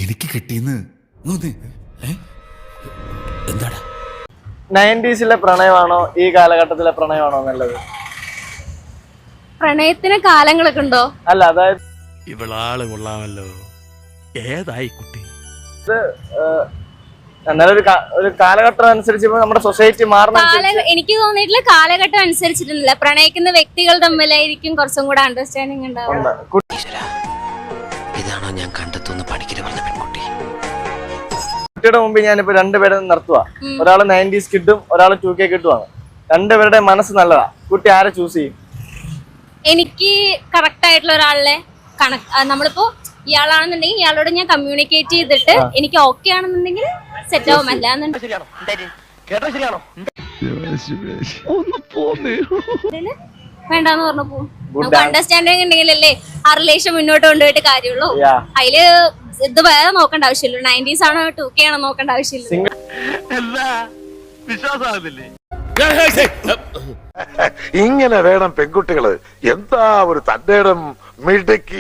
എനിക്ക് കിട്ടിയെന്ന് എന്താടാ 90s പ്രണയമാണോ ഈ കാലഘട്ടത്തിലെ പ്രണയമാണോ നല്ലത്? പ്രണയത്തിന് കാലങ്ങളൊക്കെ ഉണ്ടോ? അല്ല, അതായത് ഇവളാള് കൊള്ളാമല്ലോ. ഏതായി കുട്ടി? എന്നാലും ഒരു കാലഘട്ടം അനുസരിച്ച് നമ്മുടെ സൊസൈറ്റി മാറുന്ന എനിക്ക് തോന്നിയിട്ടില്ല കാലഘട്ടം അനുസരിച്ചിട്ടില്ല. പ്രണയിക്കുന്ന വ്യക്തികൾ തമ്മിലായിരിക്കും കുറച്ചും കൂടെ അണ്ടർസ്റ്റാൻഡിങ് ഉണ്ടാവുക. ഇതാണോ ഞാൻ കണ്ടെത്തുന്ന പണിക്കര് പറഞ്ഞ പെൺകുട്ടി? കുട്ടിയുടെ മുമ്പ് ഞാനിപ്പോ രണ്ടുപേരെ നിർത്തുക. ഒരാള് 90s കിഡും ഒരാള് 2K കിഡുമാണ്. രണ്ടുപേരുടെ മനസ്സ് നല്ലതാ. കുട്ടി ആരെ ചൂസ് ചെയ്യും? എനിക്ക് കറക്റ്റ് ആയിട്ടുള്ള ഒരാളെ നമ്മളിപ്പോ ഇയാളാണെന്നുണ്ടെങ്കിൽ ഇയാളോട് ഞാൻ കമ്മ്യൂണിക്കേറ്റ് ചെയ്തിട്ട് എനിക്ക് ഓക്കെ ആണെന്നുണ്ടെങ്കിൽ സെറ്റ് ആവും. അല്ലാന്നുണ്ടെങ്കിൽ വേണ്ടാന്ന് പറഞ്ഞു പോകും. നമുക്ക് അണ്ടർസ്റ്റാൻഡിങ് ഉണ്ടെങ്കിലല്ലേ ആ റിലേഷൻ മുന്നോട്ട് കൊണ്ടുപോയിട്ട് കാര്യമുള്ളൂ. അതില് ഇത് വേറെ നോക്കേണ്ട ആവശ്യമില്ല. 90s ആണോ 2K ആണോ നോക്കേണ്ട ആവശ്യമില്ല. ഇങ്ങനെ വേണം പെൺകുട്ടികള്. എന്താ ഒരു തന്റെ മിടുക്കി.